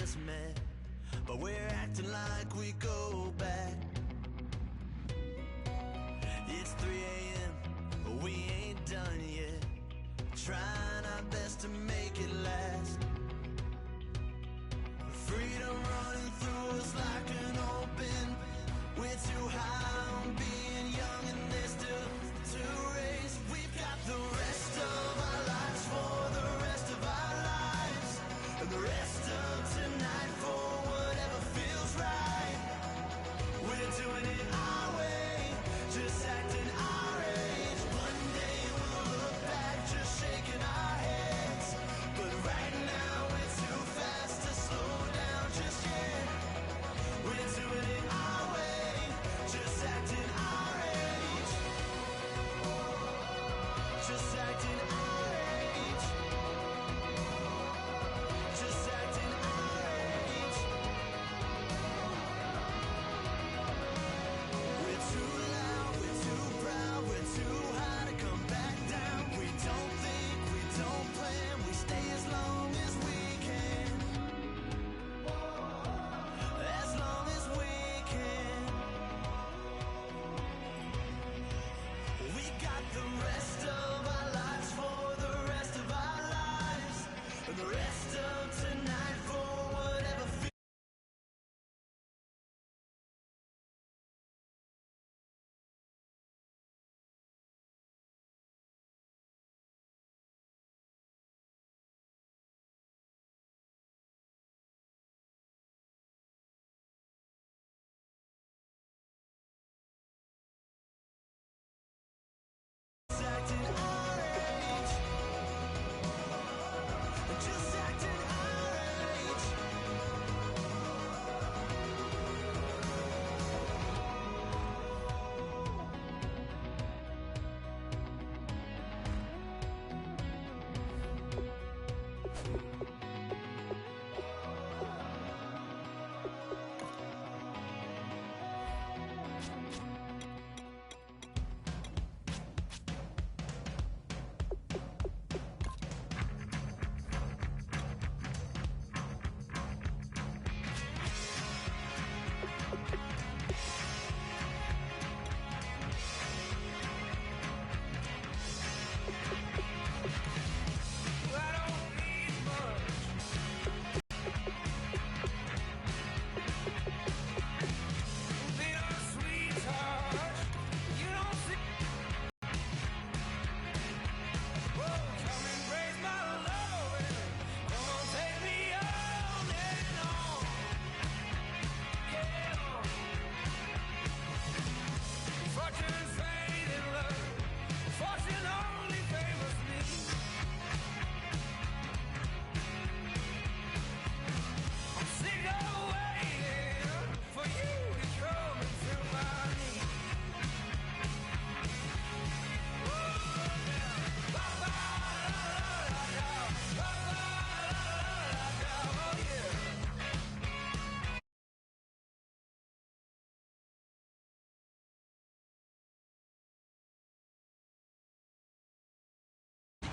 just met, but we're acting like we go back. It's 3 a.m., but we ain't done yet, trying our best to make it last. Freedom running through us like an open. We're too high on being young, and there's still to race. We've got the rest of our lives for the rest of our lives, and the rest of tonight for whatever feels right. We're doing it our way, just acting our age. One day we'll look back, just shaking our heads, but right now we're too fast to slow down just yet. We're doing it our way, just acting our age, just acting our age, just acting our age. We're too loud, we're too proud, we're too high to come back down. We don't think, we don't plan, we stay as long as we can, as long as we can. We got the rest of our lives for the rest of our lives, and the rest of tonight for whatever feels. Acting our age, just acting our age.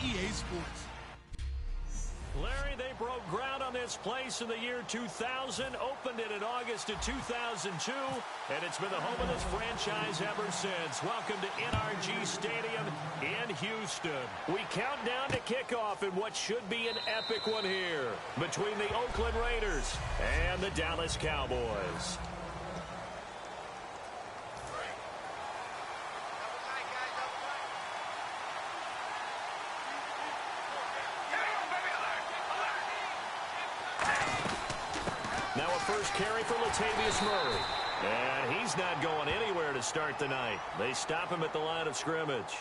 EA Sports. Larry, they broke ground on this place in the year 2000, opened it in August of 2002, and it's been the home of this franchise ever since. Welcome to NRG Stadium in Houston. We count down to kickoff in what should be an epic one here between the Oakland Raiders and the Dallas Cowboys. Now a first carry for Latavius Murray. And he's not going anywhere to start the night. They stop him at the line of scrimmage.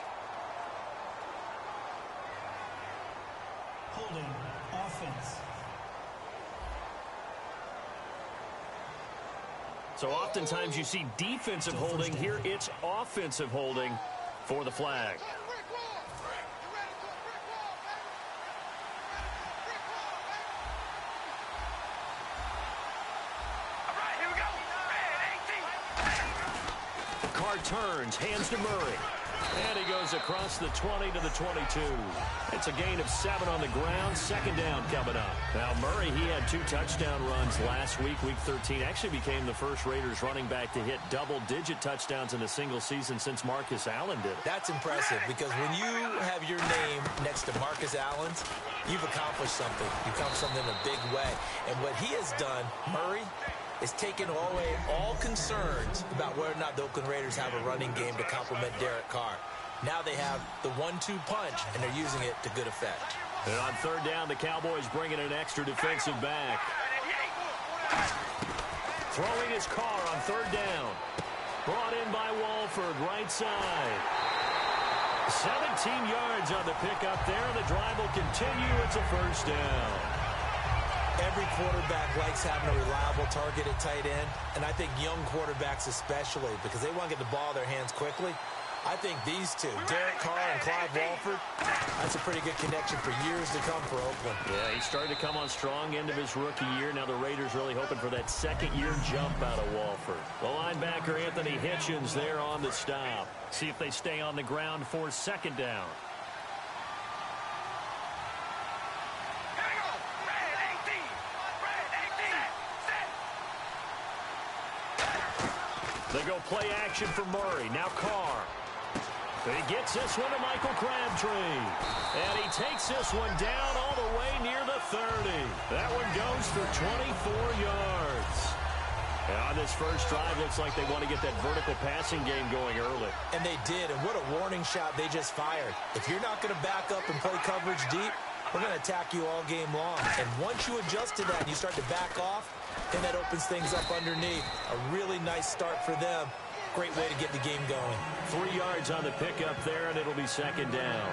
Holding offense. So oftentimes you see defensive holding. Here it's offensive holding for the flag. Carr turns, hands to Murray. And he goes across the 20 to the 22. It's a gain of 7 on the ground. Second down coming up. Now, Murray, he had 2 touchdown runs last week, Week 13. Actually became the first Raiders running back to hit double-digit touchdowns in a single season since Marcus Allen did it. That's impressive because when you have your name next to Marcus Allen's, you've accomplished something. You've come something in a big way. And what he has done, Murray, is taken away all concerns about whether or not the Oakland Raiders have a running game to complement Derek Carr. Now they have the 1-2 punch, and they're using it to good effect. And on third down, the Cowboys bring in an extra defensive back. Throwing his Carr on third down. Brought in by Walford, right side. 17 yards on the pickup there, and the drive will continue. It's a first down. Every quarterback likes having a reliable target at tight end, and I think young quarterbacks especially, because they want to get the ball in their hands quickly. I think these two, Derek Carr and Clive Walford, that's a pretty good connection for years to come for Oakland. Yeah, he started to come on strong end of his rookie year. Now the Raiders really hoping for that second-year jump out of Walford. The linebacker, Anthony Hitchens, there on the stop. See if they stay on the ground for second down. They go play action for Murray. Now Carr. He gets this one to Michael Crabtree. And he takes this one down all the way near the 30. That one goes for 24 yards. And on this first drive, looks like they want to get that vertical passing game going early. And they did, and what a warning shot they just fired. If you're not going to back up and play coverage deep, we're going to attack you all game long. And once you adjust to that and you start to back off, then that opens things up underneath. A really nice start for them. Great way to get the game going. 3 yards on the pickup there, and it'll be second down.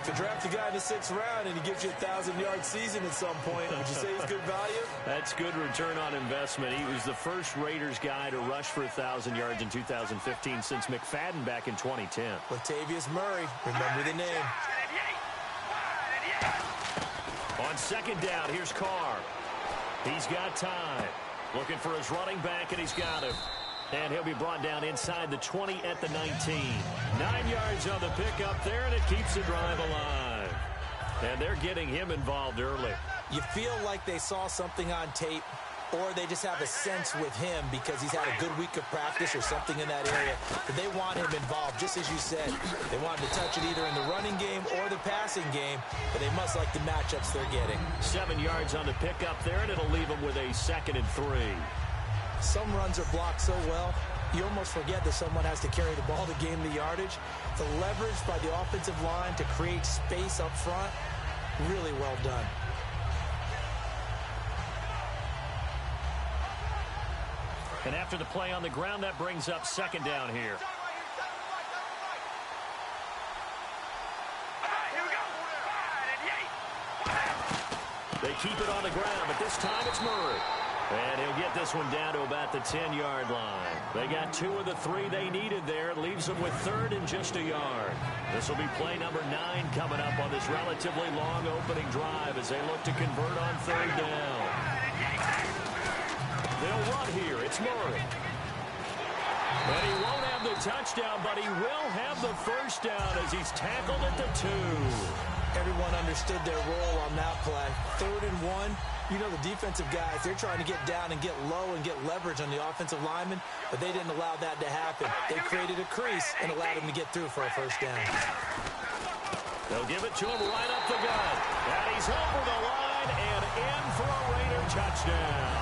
To draft a guy in the 6th round and he gives you a 1,000-yard season at some point, would you say he's good value? That's good return on investment. He was the first Raiders guy to rush for 1,000 yards in 2015 since McFadden back in 2010. Latavius Murray, remember the name. On second down, here's Carr. He's got time. Looking for his running back, and he's got him. And he'll be brought down inside the 20 at the 19. 9 yards on the pickup there, and it keeps the drive alive. And they're getting him involved early. You feel like they saw something on tape, or they just have a sense with him because he's had a good week of practice or something in that area. But they want him involved, just as you said. They want him to touch it either in the running game or the passing game, but they must like the matchups they're getting. 7 yards on the pickup there, and it'll leave them with a 2nd and 3. Some runs are blocked so well, you almost forget that someone has to carry the ball to gain the yardage. The leverage by the offensive line to create space up front, really well done. And after the play on the ground, that brings up second down here. They keep it on the ground, but this time it's Murray. And he'll get this one down to about the 10-yard line. They got 2 of the 3 they needed there. It leaves them with 3rd and just a yard. This will be play number 9 coming up on this relatively long opening drive as they look to convert on third down. They'll run here. It's Murray. And he won't have the touchdown, but he will have the first down as he's tackled at the 2. Everyone understood their role on that play. 3rd and 1. You know the defensive guys, they're trying to get down and get low and get leverage on the offensive lineman, but they didn't allow that to happen. They created a crease and allowed him to get through for a first down. They'll give it to him right up the gut. And he's over the line and in for a Raider touchdown.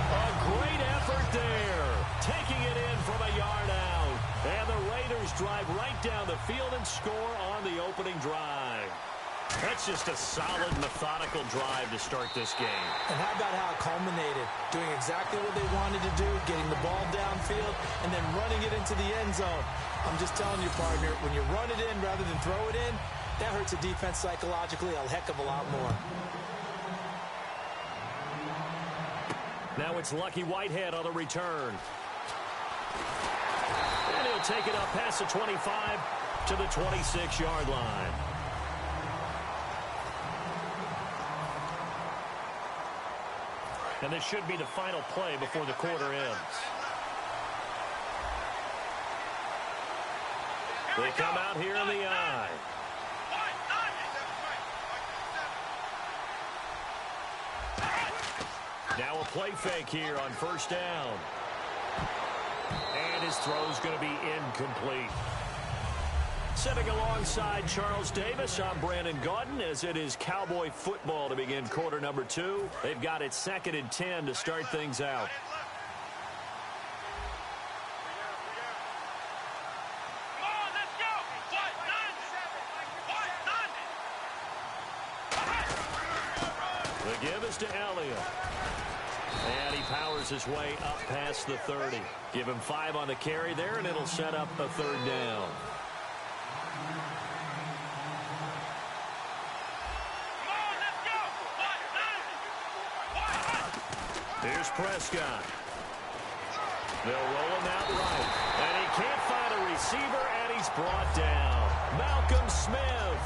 A great effort there. Taking it in from a yard out. And the Raiders drive right down the field and score on the opening drive. That's just a solid, methodical drive to start this game. And how about how it culminated? Doing exactly what they wanted to do, getting the ball downfield, and then running it into the end zone. I'm just telling you, partner, when you run it in rather than throw it in, that hurts a defense psychologically a heck of a lot more. Now it's Lucky Whitehead on the return. And he'll take it up past the 25 to the 26-yard line. And this should be the final play before the quarter ends. They come out here in the I. Now a play fake here on first down. And his throw's going to be incomplete. Sitting alongside Charles Davis, I'm Brandon Gaudin, as it is Cowboy football to begin quarter number 2. They've got it 2nd and 10 to start things out. The give is to Elliott. And he powers his way up past the 30. Give him 5 on the carry there, and it'll set up a 3rd down. Here's Prescott. They'll roll him out right. And he can't find a receiver, and he's brought down. Malcolm Smith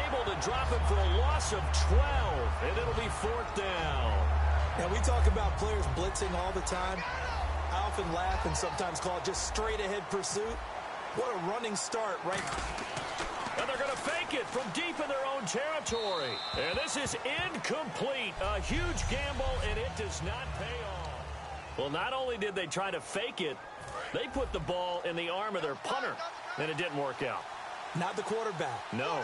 able to drop him for a loss of 12, and it'll be 4th down. Now, we talk about players blitzing all the time. I often laugh and sometimes call it just straight-ahead pursuit. What a running start, right? And they're going to fake it from deep in their own territory. And this is incomplete. A huge gamble, and it does not pay off. Well, not only did they try to fake it, they put the ball in the arm of their punter, and it didn't work out. Not the quarterback. No.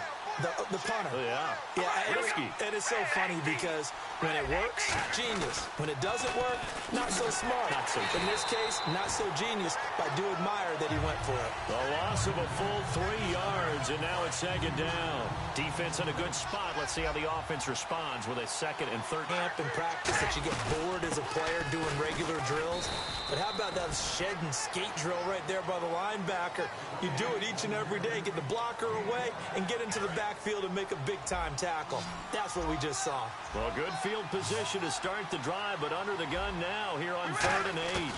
The punter. Oh, yeah. Yeah, risky. And it's so funny because when it works, genius. When it doesn't work, not so smart. Not so In this case, not so genius, but I do admire that he went for it. The loss of a full 3 yards, and now it's 2nd down. Defense in a good spot. Let's see how the offense responds with a 2nd and 3rd. Camp and practice that you get bored as a player doing regular drills. But how about that shed and skate drill right there by the linebacker? You do it each and every day. Get the blocker away and get into the backfield and make a big-time tackle. That's what we just saw. Well, good field position to start the drive, but under the gun now here on 3rd and 8.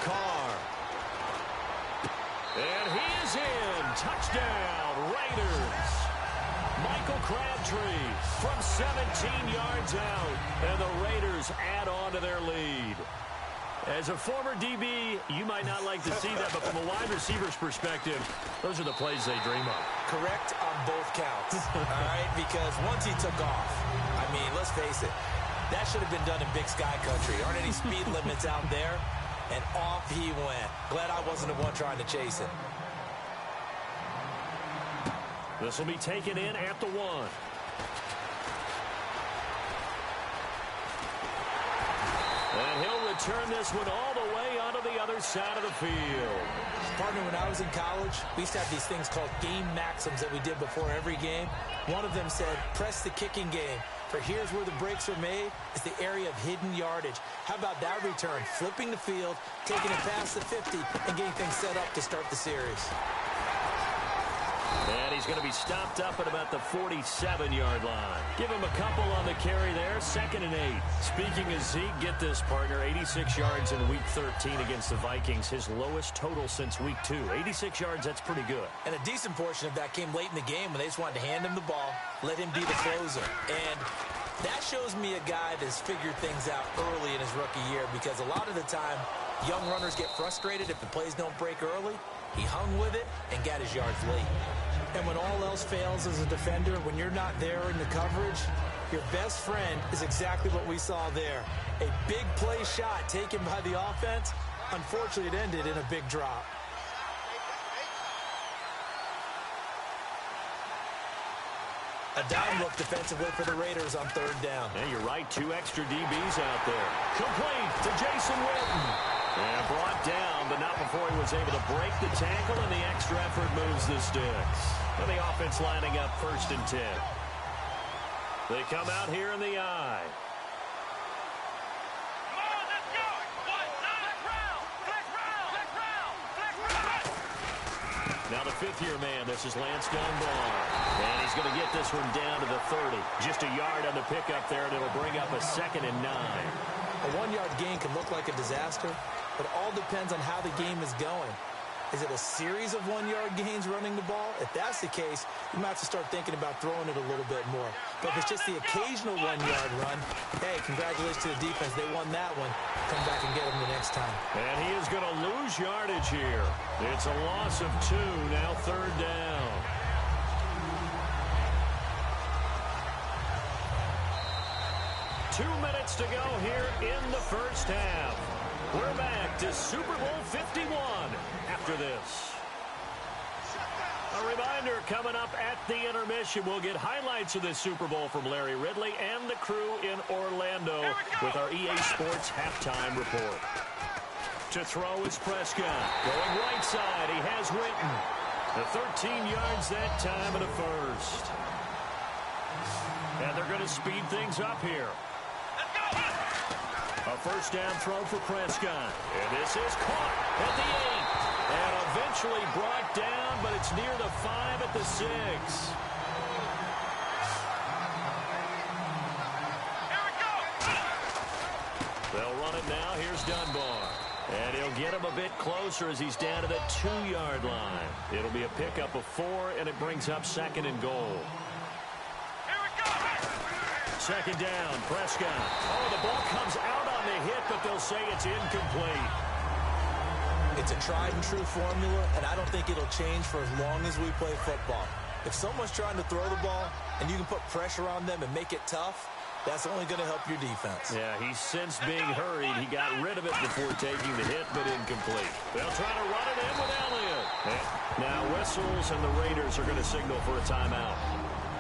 Carr. And he is in. Touchdown, Raiders. Michael Crabtree from 17 yards out, and the Raiders add on to their lead. As a former DB, you might not like to see that, but from a wide receiver's perspective, those are the plays they dream of. Correct on both counts, all right? Because once he took off, I mean, let's face it, that should have been done in Big Sky Country. Aren't any speed limits out there? And off he went. Glad I wasn't the one trying to chase him. This will be taken in at the 1. And he'll return this one all the way onto the other side of the field. Partner, when I was in college, we used to have these things called game maxims that we did before every game. One of them said, press the kicking game. For here's where the breaks are made, is the area of hidden yardage. How about that return? Flipping the field, taking it past the 50, and getting things set up to start the series. And he's going to be stopped up at about the 47-yard line. Give him a couple on the carry there, 2nd and 8. Speaking of Zeke, get this, partner, 86 yards in Week 13 against the Vikings, his lowest total since Week 2. 86 yards, that's pretty good. And a decent portion of that came late in the game when they just wanted to hand him the ball, let him be the closer. And that shows me a guy that's figured things out early in his rookie year, because a lot of the time, young runners get frustrated if the plays don't break early. He hung with it and got his yards late. And when all else fails as a defender, when you're not there in the coverage, your best friend is exactly what we saw there. A big play shot taken by the offense. Unfortunately, it ended in a big drop. A dime look defensively for the Raiders on 3rd down. Yeah, you're right. 2 extra DBs out there. Complete to Jason Witten. And brought down, but not before he was able to break the tackle, and the extra effort moves the sticks. And the offense lining up 1st and 10. They come out here in the I. Now the 5th-year man, this is Lance Dunbar. And he's going to get this one down to the 30. Just a yard on the pickup there, and it'll bring up a 2nd and 9. A 1-yard gain can look like a disaster, but it all depends on how the game is going. Is it a series of 1-yard gains running the ball? If that's the case, you might have to start thinking about throwing it a little bit more. But if it's just the occasional 1-yard run, hey, congratulations to the defense. They won that one. Come back and get them the next time. And he is going to lose yardage here. It's a loss of 2, now 3rd down. Two minutes to go here in the first half. We're back to Super Bowl 51 after this. A reminder, coming up at the intermission, we'll get highlights of this Super Bowl from Larry Ridley and the crew in Orlando with our EA Sports halftime report. To throw is Prescott. Going right side, he has Witten. The 13 yards that time and a first. And they're going to speed things up here. A first down throw for Prescott. And this is caught at the 8. And eventually brought down, but it's near the 5 at the 6. They'll run it now. Here's Dunbar. And he'll get him a bit closer as he's down to the 2-yard line. It'll be a pickup of 4, and it brings up 2nd and goal. Second down, Prescott. Oh, the ball comes out on the hit, but they'll say it's incomplete. It's a tried-and-true formula, and I don't think it'll change for as long as we play football. If someone's trying to throw the ball, and you can put pressure on them and make it tough, that's only going to help your defense. Yeah, he's since being hurried. He got rid of it before taking the hit, but incomplete. They'll try to run it in with Elliott. Now whistles, and the Raiders are going to signal for a timeout.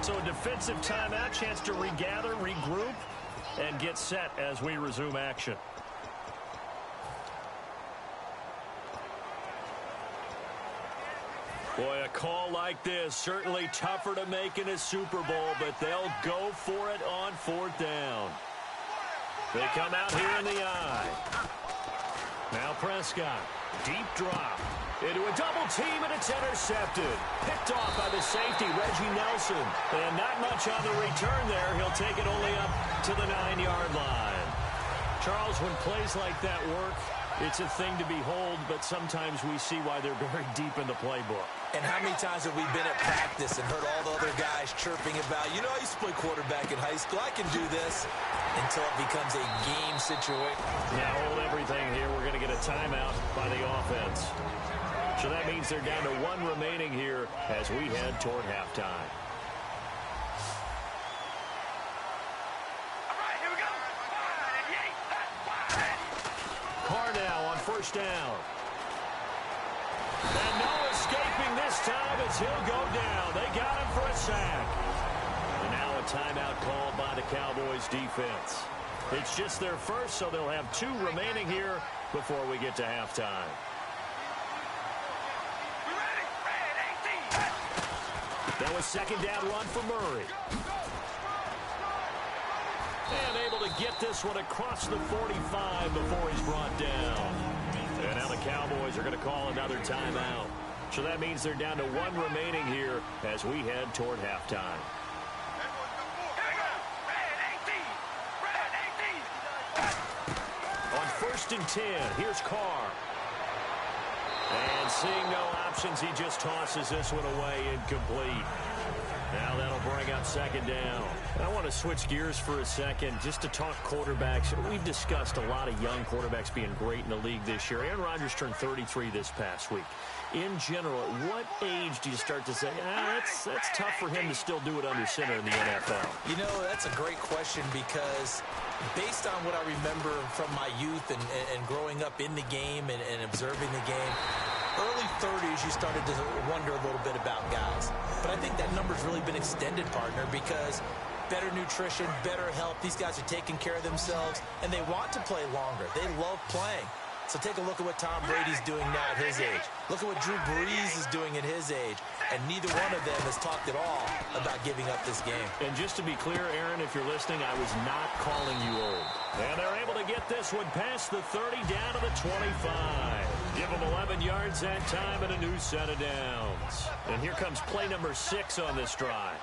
So a defensive timeout, chance to regather, regroup, and get set as we resume action. Boy, a call like this, certainly tougher to make in a Super Bowl, but they'll go for it on 4th down. They come out here in the eye. Now Prescott, deep drop. Into a double team, and it's intercepted. Picked off by the safety, Reggie Nelson. And not much on the return there. He'll take it only up to the 9-yard line. Charles, when plays like that work, it's a thing to behold, but sometimes we see why they're very deep in the playbook. And how many times have we been at practice and heard all the other guys chirping about, you know, I used to play quarterback in high school, I can do this, until it becomes a game situation. Now hold everything here. We're going to get a timeout by the offense. So that means they're down to 1 remaining here as we head toward halftime. All right, here we go. Carr now on first down. And no escaping this time as he'll go down. They got him for a sack. And now a timeout called by the Cowboys defense. It's just their first, so they'll have 2 remaining here before we get to halftime. That was second down run for Murray. And able to get this one across the 45 before he's brought down. And now the Cowboys are going to call another timeout. So that means they're down to 1 remaining here as we head toward halftime. On 1st and 10, here's Carr. And seeing no options, he just tosses this one away, incomplete. Now that'll bring up second down. I want to switch gears for a second just to talk quarterbacks. We've discussed a lot of young quarterbacks being great in the league this year. Aaron Rodgers turned 33 this past week. In general, at what age do you start to say, that's tough for him to still do it under center in the NFL? You know, that's a great question because based on what I remember from my youth and growing up in the game and observing the game, early 30s, you started to wonder a little bit about guys. But I think that number's really been extended, partner, because better nutrition, better health, these guys are taking care of themselves, and they want to play longer. They love playing. So take a look at what Tom Brady's doing now at his age. Look at what Drew Brees is doing at his age. And neither one of them has talked at all about giving up this game. And just to be clear, Aaron, if you're listening, I was not calling you old. And they're able to get this one past the 30 down to the 25. Give them 11 yards that time and a new set of downs. And here comes play number 6 on this drive.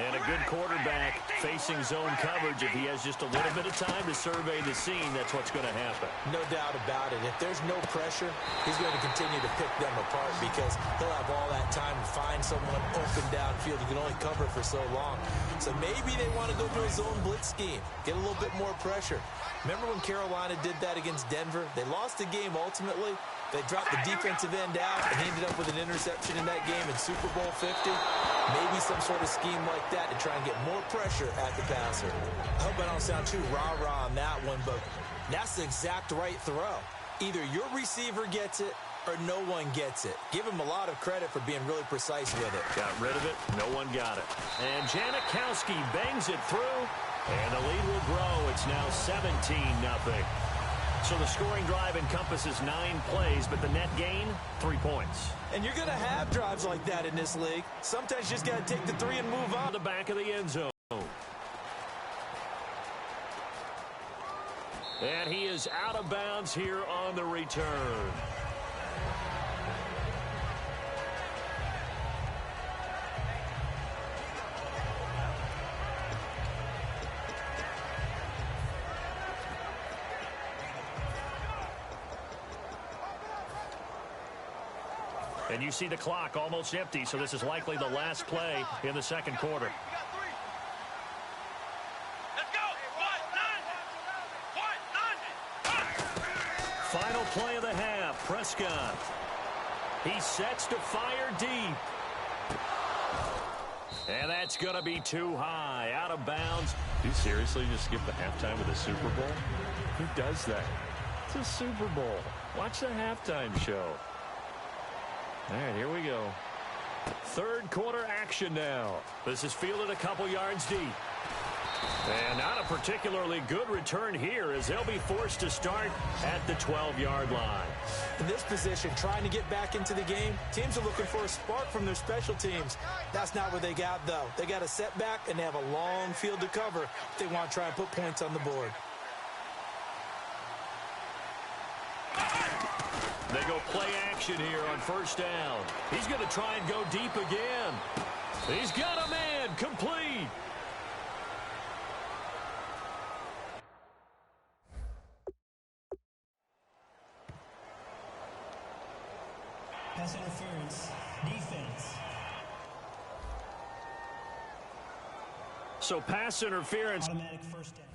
And a good quarterback facing zone coverage. If he has just a little bit of time to survey the scene, that's what's going to happen. No doubt about it. If there's no pressure, he's going to continue to pick them apart because he'll have all that time to find someone open downfield. He can only cover for so long. So maybe they want to go to a zone blitz scheme, get a little bit more pressure. Remember when Carolina did that against Denver? They lost the game ultimately. They dropped the defensive end out and he ended up with an interception in that game in Super Bowl 50. Maybe some sort of scheme like that to try and get more pressure at the passer. I hope I don't sound too rah-rah on that one, but that's the exact right throw. Either your receiver gets it or no one gets it. Give him a lot of credit for being really precise with it. Got rid of it. No one got it. And Janikowski bangs it through, and the lead will grow. It's now 17-0. So the scoring drive encompasses 9 plays, but the net gain, 3 points. And you're going to have drives like that in this league. Sometimes you just got to take the 3 and move on. The back of the end zone. And he is out of bounds here on the return. And you see the clock almost empty, so this is likely the last play in the second quarter. Final play of the half, Prescott. He sets to fire deep. And that's going to be too high, out of bounds. You seriously just skip the halftime of the Super Bowl? Who does that? It's a Super Bowl. Watch the halftime show. All right, here we go. Third quarter action now. This is fielded a couple yards deep. And not a particularly good return here as they'll be forced to start at the 12-yard line. In this position, trying to get back into the game, teams are looking for a spark from their special teams. That's not what they got, though. They got a setback, and they have a long field to cover if they want to try and put points on the board. They go play action here on first down. He's going to try and go deep again. He's got a man complete. Pass interference, defense. So pass interference. Automatic first down.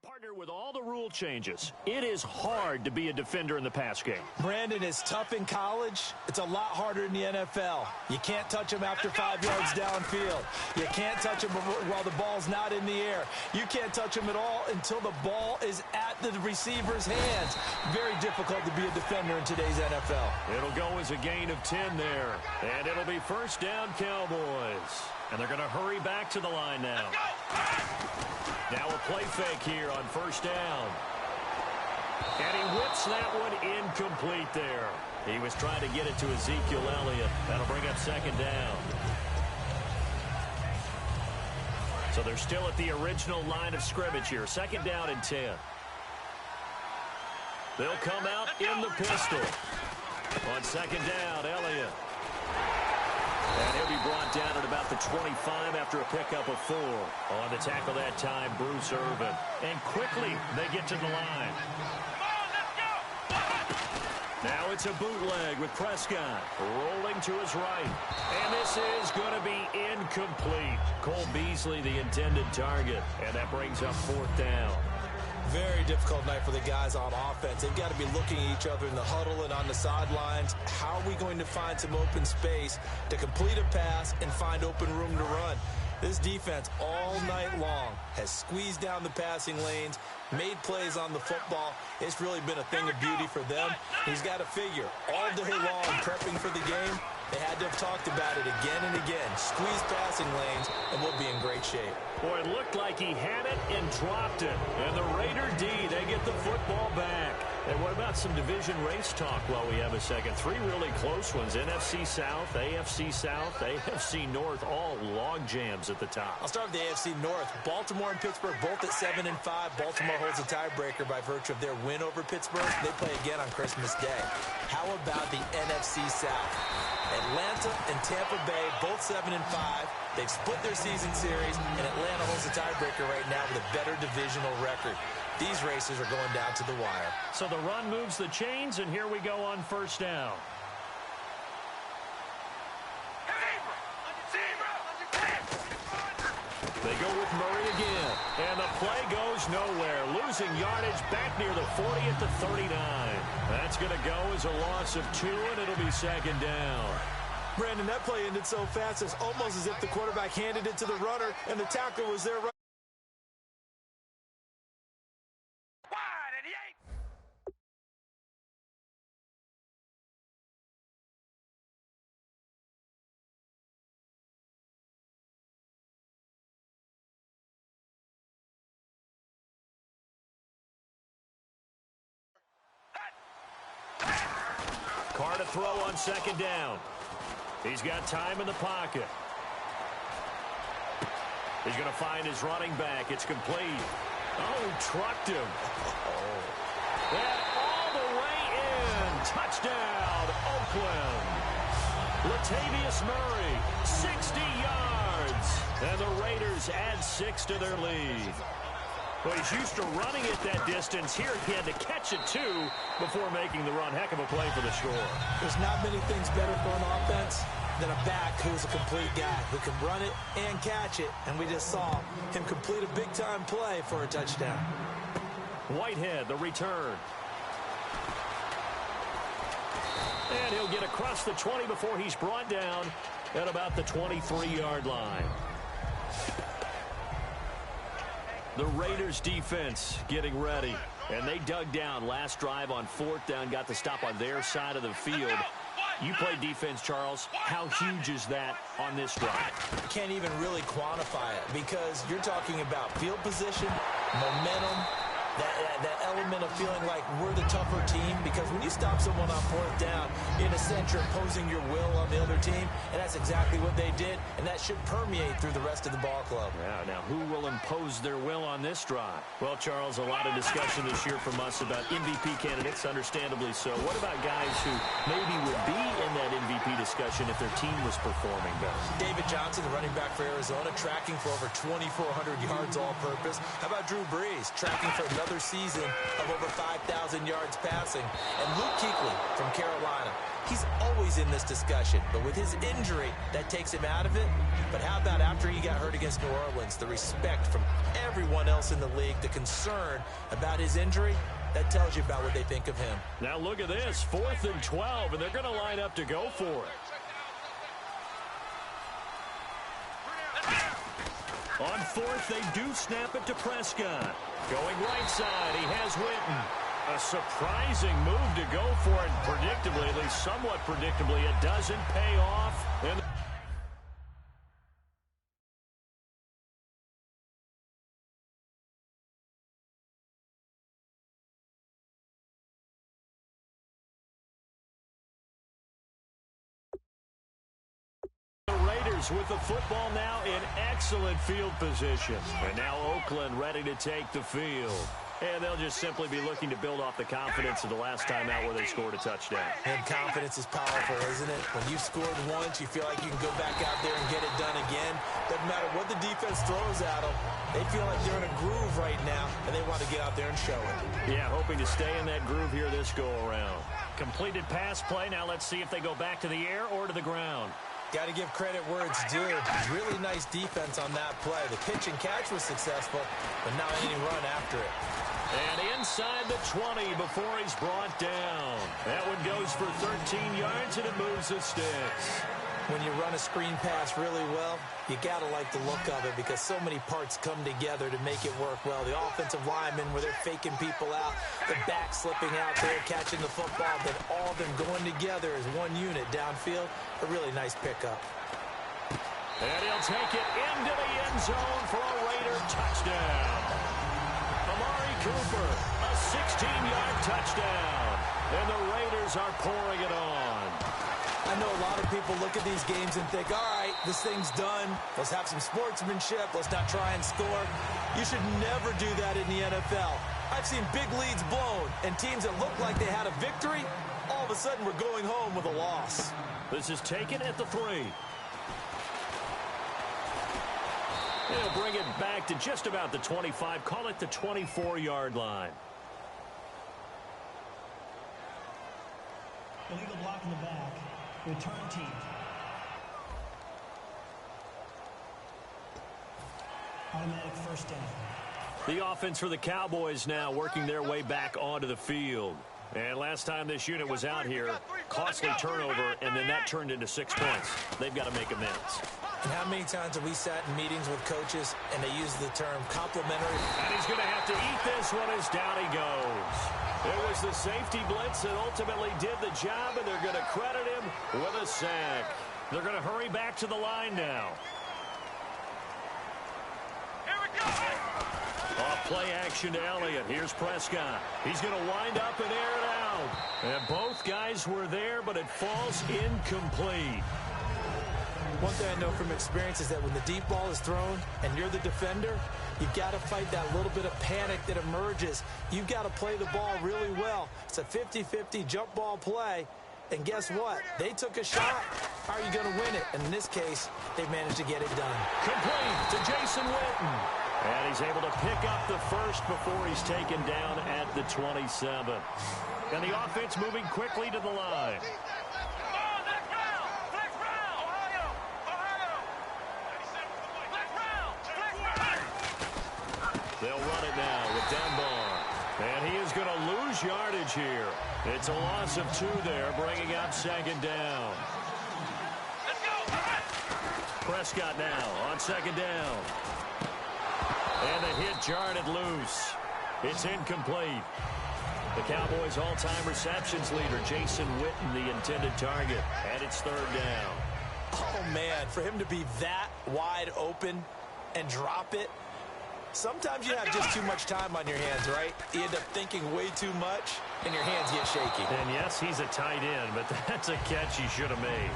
Partner, with all the rule changes, it is hard to be a defender in the pass game. Brandon, is tough in college. It's a lot harder in the NFL. You can't touch him after 5 yards downfield. You can't touch him while the ball's not in the air. You can't touch him at all until the ball is at the receiver's hands. Very difficult to be a defender in today's NFL. It'll go as a gain of 10 there. And it'll be first down, Cowboys. And they're going to hurry back to the line now. Now a play fake here on first down. And he whips that one incomplete there. He was trying to get it to Ezekiel Elliott. That'll bring up second down. So they're still at the original line of scrimmage here. Second down and 10. They'll come out in the pistol. On second down, Elliott. down at about the 25 after a pickup of 4. On the tackle that time, Bruce Irvin. And quickly, they get to the line. Now it's a bootleg with Prescott rolling to his right. And this is going to be incomplete. Cole Beasley, the intended target. And that brings up 4th down. Very difficult night for the guys on offense. They've got to be looking at each other in the huddle and on the sidelines. How are we going to find some open space to complete a pass and find open room to run? This defense all night long has squeezed down the passing lanes, made plays on the football. It's really been a thing of beauty for them. He's got to figure all day long prepping for the game. They had to have talked about it again and again. Squeeze passing lanes, and we'll be in great shape. Boy, it looked like he had it and dropped it. And the Raider D, they get the football back. And what about some division race talk while we have a second? 3 really close ones. NFC South, AFC North, all log jams at the top. I'll start with the AFC North. Baltimore and Pittsburgh both at 7-5. Baltimore holds a tiebreaker by virtue of their win over Pittsburgh. They play again on Christmas Day. How about the NFC South? Atlanta and Tampa Bay, both 7-5. They've split their season series, and Atlanta holds a tiebreaker right now with a better divisional record. These races are going down to the wire. So the run moves the chains, and here we go on 1st down. They go with Murray again, and the play goes nowhere. Losing yardage back near the 40 at the 39. That's going to go as a loss of 2, and it'll be 2nd down. Brandon, that play ended so fast, it's almost as if the quarterback handed it to the runner, and the tackler was there right. Carr to throw on 2nd down. He's got time in the pocket. He's going to find his running back. It's complete. Oh, trucked him. And all the way in. Touchdown, Oakland. Latavius Murray, 60 yards. And the Raiders add 6 to their lead. Well, he's used to running it that distance. Here he had to catch it, too, before making the run. Heck of a play for the score. There's not many things better for an offense than a back who's a complete guy who can run it and catch it. And we just saw him complete a big-time play for a touchdown. Whitehead, the return. And he'll get across the 20 before he's brought down at about the 23-yard line. The Raiders defense getting ready. And they dug down last drive on 4th down, got the stop on their side of the field. You play defense, Charles. How huge is that on this drive? Can't even really quantify it because you're talking about field position, momentum, that element of feeling like we're the tougher team, because when you stop someone on 4th down, in a sense, you're imposing your will on the other team, and that's exactly what they did, and that should permeate through the rest of the ball club. Yeah, now who will impose their will on this drive? Well, Charles, a lot of discussion this year from us about MVP candidates, understandably so. What about guys who maybe would be in that MVP discussion if their team was performing better? David Johnson, the running back for Arizona, tracking for over 2,400 yards all-purpose. How about Drew Brees, tracking for another season of over 5,000 yards passing? And Luke Kuechly from Carolina, he's always in this discussion, but with his injury, that takes him out of it. But how about after he got hurt against New Orleans, the respect from everyone else in the league, the concern about his injury, that tells you about what they think of him. Now look at this, 4th and 12, and they're going to line up to go for it. On 4th, they do snap it to Prescott. Going right side, he has Witten. A surprising move to go for it. Predictably, at least somewhat predictably, it doesn't pay off. And with the football now in excellent field position. And now Oakland ready to take the field. And they'll just simply be looking to build off the confidence of the last time out where they scored a touchdown. And confidence is powerful, isn't it? When you've scored once, you feel like you can go back out there and get it done again. Doesn't matter what the defense throws at them. They feel like they're in a groove right now, and they want to get out there and show it. Yeah, hoping to stay in that groove here this go-around. Completed pass play. Now let's see if they go back to the air or to the ground. Got to give credit where it's due. Really nice defense on that play. The pitch and catch was successful, but not any run after it. And inside the 20 before he's brought down. That one goes for 13 yards, and it moves the sticks. When you run a screen pass really well, you got to like the look of it because so many parts come together to make it work well. The offensive linemen, where they're faking people out, the back slipping out there, catching the football, then all of them going together as one unit downfield. A really nice pickup. And he'll take it into the end zone for a Raider touchdown. Amari Cooper, a 16-yard touchdown. And the Raiders are pouring it on. I know a lot of people look at these games and think, all right, this thing's done. Let's have some sportsmanship. Let's not try and score. You should never do that in the NFL. I've seen big leads blown, and teams that looked like they had a victory, all of a sudden we're going home with a loss. This is taken at the 3. They'll bring it back to just about the 25. Call it the 24-yard line. Illegal block in the back. Return team. Automatic first down. The offense for the Cowboys now working their way back onto the field. And last time this unit was out here, costly turnover, and then that turned into 6 points. They've got to make amends. And how many times have we sat in meetings with coaches and they use the term complimentary? And he's going to have to eat this one as down he goes. It was the safety blitz that ultimately did the job, and they're going to credit him with a sack. They're going to hurry back to the line now. Here we go. Off play action to Elliott. Here's Prescott. He's going to wind up and air it out. And both guys were there, but it falls incomplete. One thing I know from experience is that when the deep ball is thrown and you're the defender, you've got to fight that little bit of panic that emerges. You've got to play the ball really well. It's a 50-50 jump ball play. And guess what? They took a shot. How are you going to win it? And in this case, they managed to get it done. Complete to Jason Witten. And he's able to pick up the first before he's taken down at the 27. And the offense moving quickly to the line. They'll run it now with Dunbar. And he is going to lose yardage here. It's a loss of 2 there, bringing up second down. Let's go. Prescott now on second down. And the hit jarred it loose. It's incomplete. The Cowboys' all-time receptions leader, Jason Witten, the intended target. And it's third down. Oh, man, for him to be that wide open and drop it, sometimes you have just too much time on your hands, right? You end up thinking way too much, and your hands get shaky. And yes, he's a tight end, but that's a catch he should have made.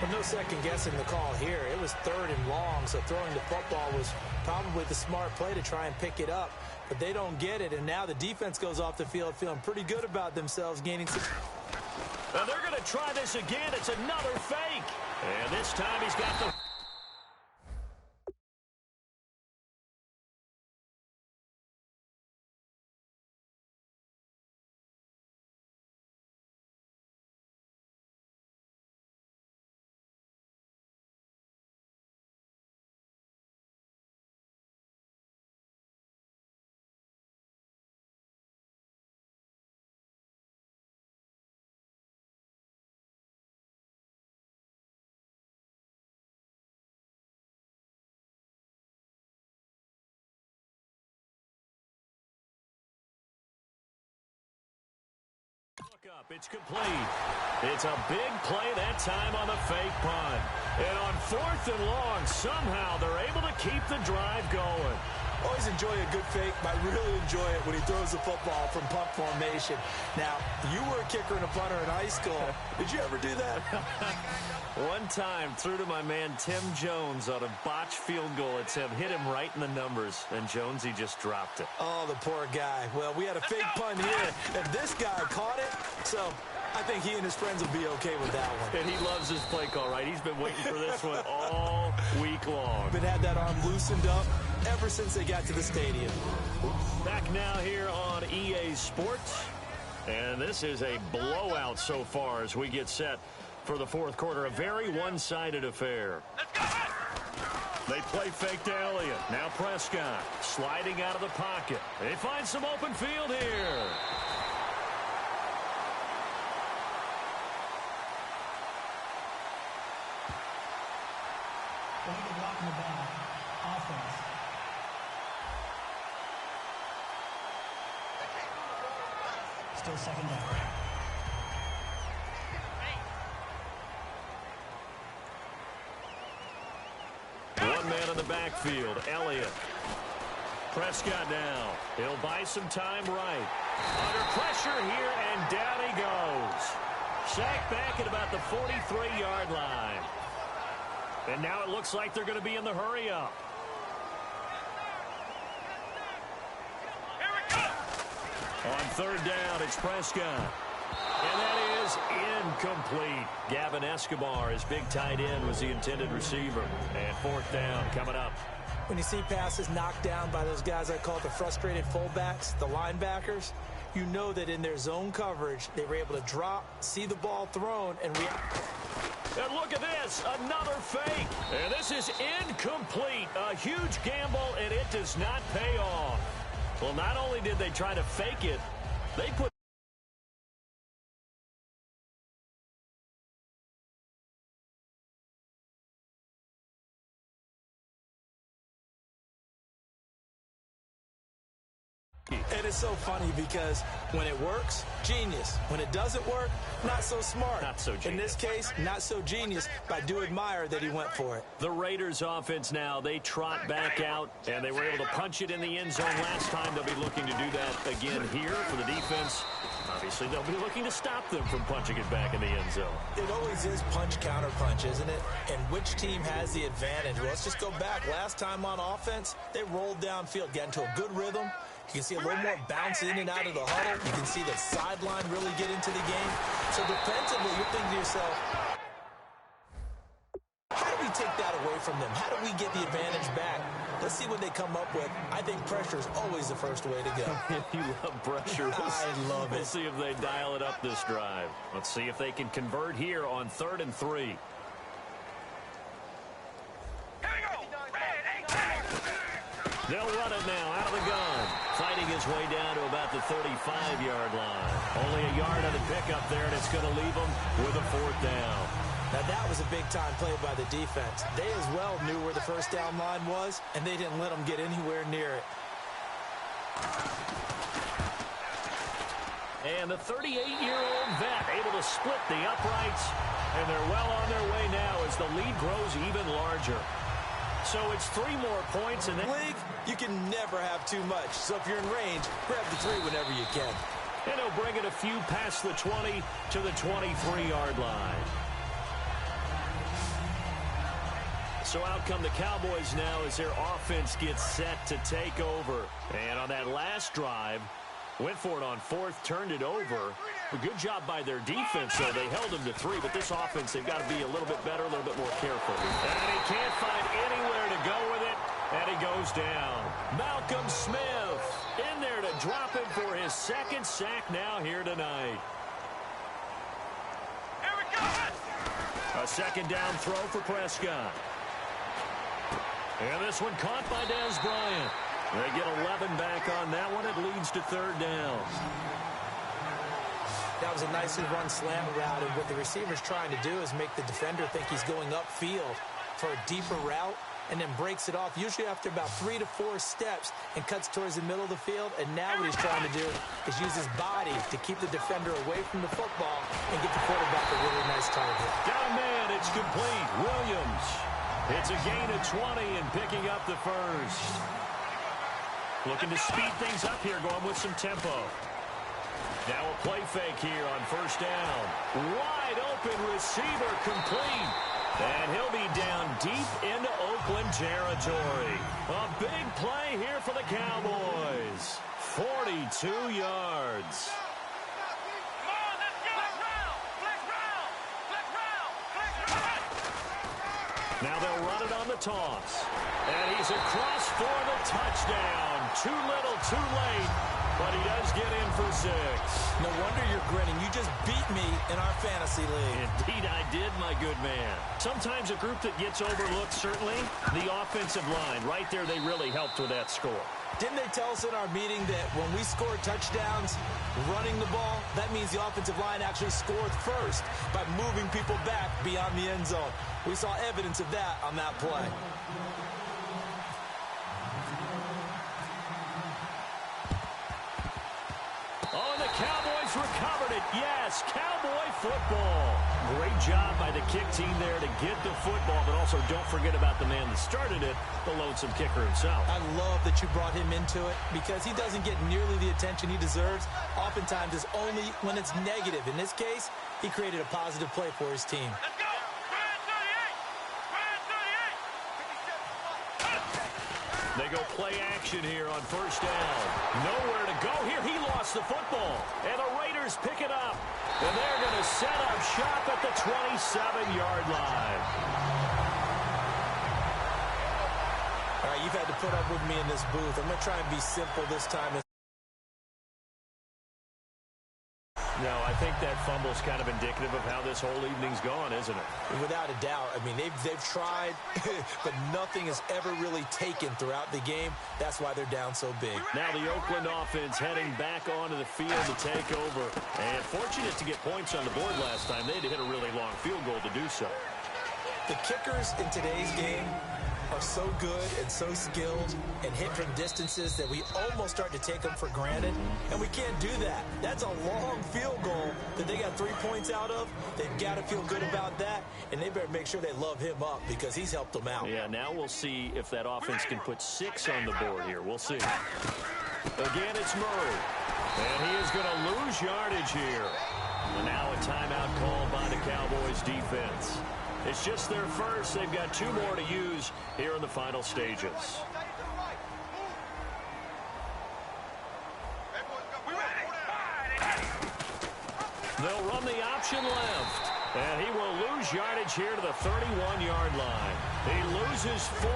Well, no second guessing the call here. It was 3rd and long, so throwing the football was probably the smart play to try and pick it up. But they don't get it, and now the defense goes off the field feeling pretty good about themselves, gaining some... Now they're going to try this again. It's another fake. And this time he's got the... Look up, it's complete. It's a big play that time on the fake punt. And on 4th and long, somehow they're able to keep the drive going. Always enjoy a good fake, but I really enjoy it when he throws the football from punt formation. Now, you were a kicker and a punter in high school. Did you ever do that? One time, threw to my man Tim Jones on a botched field goal. It's hit him right in the numbers, and Jones, he just dropped it. Oh, the poor guy. Well, we had a fake punt here, and this guy caught it, so I think he and his friends will be okay with that one. And he loves his play call, right? He's been waiting for this one all week long. Been had that arm loosened up ever since they got to the stadium. Back now here on EA Sports, and this is a blowout so far as we get set for the fourth quarter. A very one-sided affair. They play fake to Elliott. Now Prescott sliding out of the pocket. They find some open field here. Illegal block in the back. Offense. Still second down. One man in the backfield, Elliott. Prescott now. He'll buy some time right. Under pressure here, and down he goes. Sacked back at about the 43-yard line. And now it looks like they're going to be in the hurry-up. On third down, it's Prescott. And that is incomplete. Gavin Escobar, his big tight end, was the intended receiver. And fourth down coming up. When you see passes knocked down by those guys I call the frustrated fullbacks, the linebackers, you know that in their zone coverage, they were able to drop, see the ball thrown, and react. And look at this, another fake. And this is incomplete. A huge gamble, and it does not pay off. Well, not only did they try to fake it, they put And it's so funny because when it works, genius. When it doesn't work, not so smart. Not so genius. In this case, not so genius, but I do admire that he went for it. the Raiders offense now. They trot back out, and they were able to punch it in the end zone last time. They'll be looking to do that again here for the defense. Obviously, they'll be looking to stop them from punching it back in the end zone. It always is punch, counter punch, isn't it? And which team has the advantage? Well, let's just go back. Last time on offense, they rolled downfield, got into a good rhythm. You can see a little more bounce in and out of the huddle. You can see the sideline really get into the game. So defensively, you're thinking to yourself, how do we take that away from them? How do we get the advantage back? Let's see what they come up with. I think pressure is always the first way to go. You love pressure. I love it. We'll see if they dial it up this drive. Let's see if they can convert here on 3rd and 3. They'll run it now out of the gun. Fighting his way down to about the 35-yard line. Only a yard on the pickup there, and it's going to leave them with a 4th down. Now, that was a big-time play by the defense. They as well knew where the first down line was, and they didn't let them get anywhere near it. And the 38-year-old vet able to split the uprights, and they're well on their way now as the lead grows even larger. So it's 3 more points. And League, you can never have too much. So if you're in range, grab the 3 whenever you can. And he'll bring it a few past the 20 to the 23-yard line. So out come the Cowboys now as their offense gets set to take over. And on that last drive, went for it on 4th, turned it over. A good job by their defense, though. They held them to 3, but this offense, they've got to be a little bit better, a little bit more careful. And he can't find anywhere to go with it, and he goes down. Malcolm Smith in there to drop him for his 2nd sack now here tonight. Here we go. A 2nd down throw for Prescott. And this one caught by Dez Bryant. They get 11 back on that one. It leads to 3rd down. That was a nicely run slant route, and what the receiver's trying to do is make the defender think he's going upfield for a deeper route, and then breaks it off, usually after about 3 to 4 steps, and cuts towards the middle of the field. And now what he's trying to do is use his body to keep the defender away from the football and get the quarterback a really nice target. Got a man. It's complete. Williams. It's a gain of 20 and picking up the 1st. Looking to speed things up here, going with some tempo. Now a play fake here on first down. Wide open receiver complete. And he'll be down deep into Oakland territory. A big play here for the Cowboys. 42 yards. Now they'll run it on the toss. And he's across for the touchdown. Too little, too late. But he does get in for 6. No wonder you're grinning. You just beat me in our fantasy league. Indeed I did, my good man. Sometimes a group that gets overlooked, certainly, the offensive line. Right there, they really helped with that score. Didn't they tell us in our meeting that when we score touchdowns running the ball, that means the offensive line actually scored first by moving people back beyond the end zone? We saw evidence of that on that play. Oh, and the Cowboys recovered it. Yes, Cowboy football. Great job by the kick team there to get the football, but also don't forget about the man that started it, the lonesome kicker himself. I love that you brought him into it because he doesn't get nearly the attention he deserves. Oftentimes, it's only when it's negative. In this case, he created a positive play for his team. Let's go! Ryan 38! Ryan 38! They go play action here on first down. Nowhere to go here. He lost the football. And the Raiders pick it up. And they're going to set up shop at the 27-yard line. All right, you've had to put up with me in this booth. I'm going to try and be simple this time. No, I think that fumble's kind of indicative of how this whole evening's gone, isn't it? Without a doubt. I mean, they've tried, but nothing is ever really taken throughout the game. That's why they're down so big. Now the Oakland offense heading back onto the field to take over. And fortunate to get points on the board last time. They had to hit a really long field goal to do so. The kickers in today's game are so good and so skilled and hit from distances that we almost start to take them for granted, and we can't do that. That's a long field goal that they got 3 points out of. They've got to feel good about that, and they better make sure they love him up because he's helped them out. Yeah, now we'll see if that offense can put 6 on the board here. We'll see. Again, it's Murray, and he is going to lose yardage here. And now a timeout called by the Cowboys defense. It's just their first. They've got 2 more to use here in the final stages. They'll run the option left. And he will lose yardage here to the 31-yard line. He loses 4,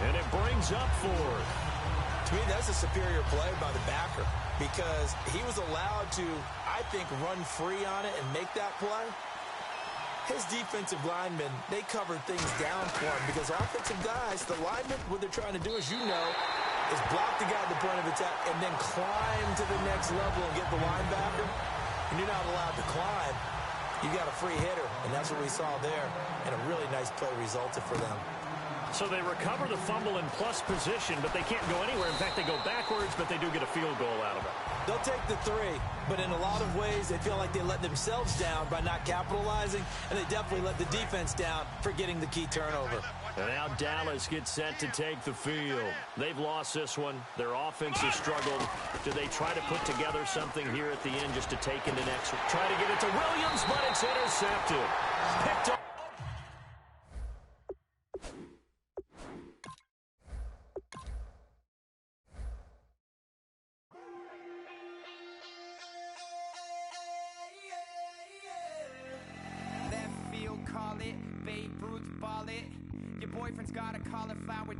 and it brings up 4th. To me, that's a superior play by the backer because he was allowed to, I think, run free on it and make that play. His defensive linemen, they covered things down for him because offensive guys, the linemen, what they're trying to do, as you know, is block the guy at the point of attack and then climb to the next level and get the linebacker. And you're not allowed to climb. You got a free hitter, and that's what we saw there. And a really nice play resulted for them. So they recover the fumble in plus position, but they can't go anywhere. In fact, they go backwards, but they do get a field goal out of it. They'll take the 3, but in a lot of ways, they feel like they let themselves down by not capitalizing, and they definitely let the defense down for getting the key turnover. And now Dallas gets set to take the field. They've lost this one. Their offense has struggled. Do they try to put together something here at the end just to take into next? Try to get it to Williams, but it's intercepted. Picked up. Call it, Babe Ruth ball it. Your boyfriend's got a cauliflower.